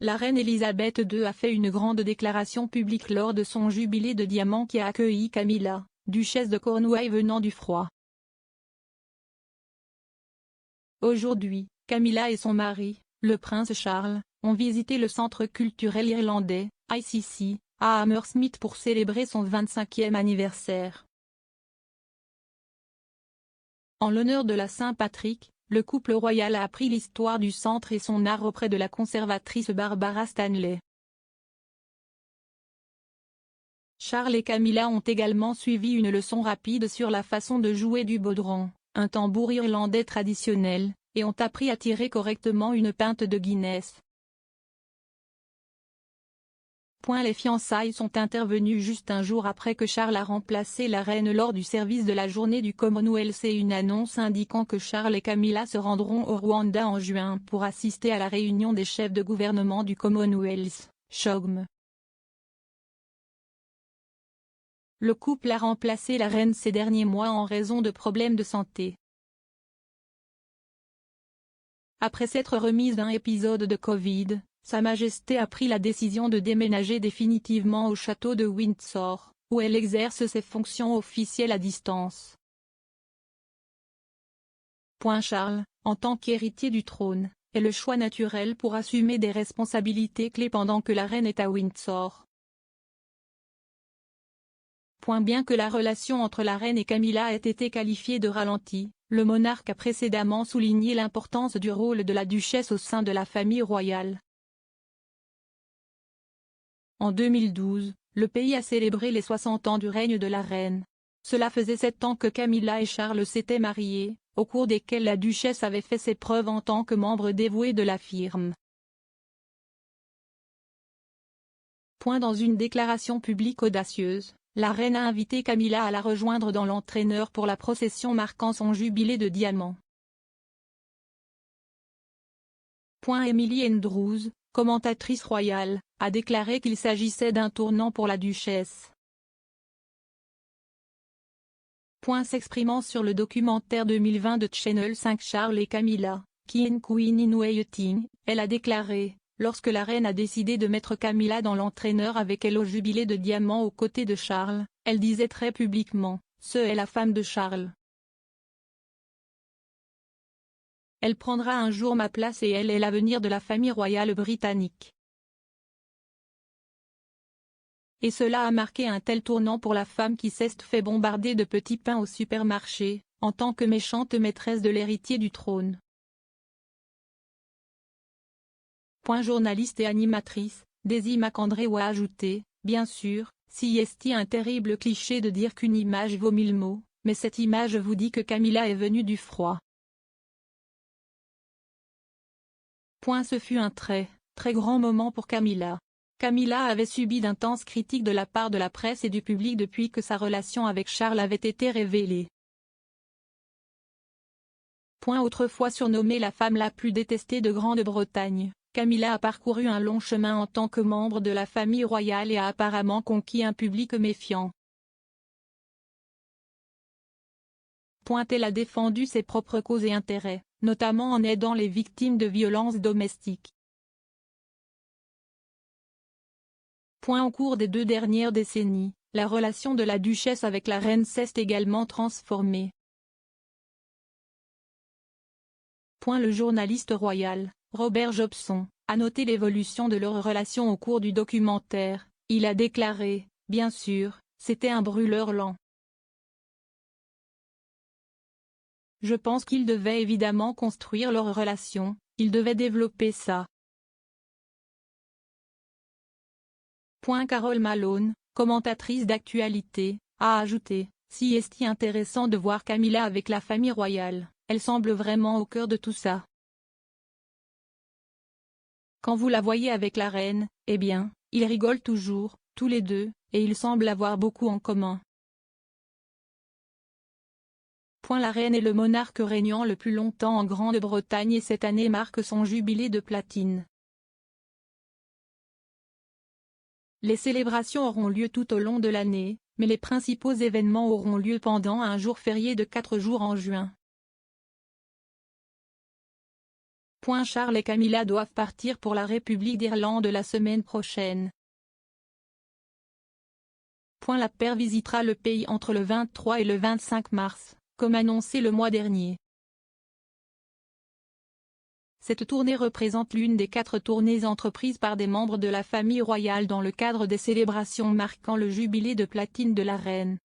La reine Elisabeth II a fait une grande déclaration publique lors de son jubilé de diamant qui a accueilli Camilla, duchesse de Cornouailles venant du froid. Aujourd'hui, Camilla et son mari, le prince Charles, ont visité le centre culturel irlandais, ICC, à Hammersmith pour célébrer son 25e anniversaire. En l'honneur de la Saint-Patrick, le couple royal a appris l'histoire du centre et son art auprès de la conservatrice Barbara Stanley. Charles et Camilla ont également suivi une leçon rapide sur la façon de jouer du bodhrán, un tambour irlandais traditionnel, et ont appris à tirer correctement une pinte de Guinness. Les fiançailles sont intervenues juste un jour après que Charles a remplacé la reine lors du service de la journée du Commonwealth et une annonce indiquant que Charles et Camilla se rendront au Rwanda en juin pour assister à la réunion des chefs de gouvernement du Commonwealth, CHOGM. Le couple a remplacé la reine ces derniers mois en raison de problèmes de santé. Après s'être remise d'un épisode de Covid, Sa Majesté a pris la décision de déménager définitivement au château de Windsor, où elle exerce ses fonctions officielles à distance. Charles, en tant qu'héritier du trône, est le choix naturel pour assumer des responsabilités clés pendant que la reine est à Windsor. Bien que la relation entre la reine et Camilla ait été qualifiée de ralentie, le monarque a précédemment souligné l'importance du rôle de la duchesse au sein de la famille royale. En 2012, le pays a célébré les 60 ans du règne de la reine. Cela faisait 7 ans que Camilla et Charles s'étaient mariés, au cours desquels la duchesse avait fait ses preuves en tant que membre dévoué de la firme. Dans une déclaration publique audacieuse, la reine a invité Camilla à la rejoindre dans l'entraîneur pour la procession marquant son jubilé de diamant. Emily Andrews, commentatrice royale, a déclaré qu'il s'agissait d'un tournant pour la duchesse. S'exprimant sur le documentaire 2020 de Channel 5 Charles et Camilla, King Queen in Waiting, elle a déclaré, lorsque la reine a décidé de mettre Camilla dans l'entraîneur avec elle au jubilé de diamant aux côtés de Charles, elle disait très publiquement, « Ce est la femme de Charles. Elle prendra un jour ma place et elle est l'avenir de la famille royale britannique. » Et cela a marqué un tel tournant pour la femme qui s'est fait bombarder de petits pains au supermarché, en tant que méchante maîtresse de l'héritier du trône. Journaliste et animatrice, Daisy McAndrew a ajouté, « Bien sûr, c'est un terrible cliché de dire qu'une image vaut 1000 mots, mais cette image vous dit que Camilla est venue du froid. » Ce fut un très grand moment pour Camilla. Camilla avait subi d'intenses critiques de la part de la presse et du public depuis que sa relation avec Charles avait été révélée. Autrefois surnommée la femme la plus détestée de Grande-Bretagne, Camilla a parcouru un long chemin en tant que membre de la famille royale et a apparemment conquis un public méfiant. Elle a défendu ses propres causes et intérêts, notamment en aidant les victimes de violences domestiques. Au cours des 2 dernières décennies, la relation de la duchesse avec la reine s'est également transformée. Le journaliste royal, Robert Jobson, a noté l'évolution de leur relation au cours du documentaire. Il a déclaré, « Bien sûr, c'était un brûleur lent. Je pense qu'ils devaient évidemment construire leur relation, ils devaient développer ça. » Carole Malone, commentatrice d'actualité, a ajouté, « C'est intéressant de voir Camilla avec la famille royale, elle semble vraiment au cœur de tout ça. Quand vous la voyez avec la reine, eh bien, ils rigolent toujours, tous les deux, et ils semblent avoir beaucoup en commun. » La reine est le monarque régnant le plus longtemps en Grande-Bretagne et cette année marque son jubilé de platine. Les célébrations auront lieu tout au long de l'année, mais les principaux événements auront lieu pendant un jour férié de 4 jours en juin. Charles et Camilla doivent partir pour la République d'Irlande la semaine prochaine. La paire visitera le pays entre le 23 et le 25 mars, comme annoncé le mois dernier. Cette tournée représente l'une des 4 tournées entreprises par des membres de la famille royale dans le cadre des célébrations marquant le jubilé de platine de la reine.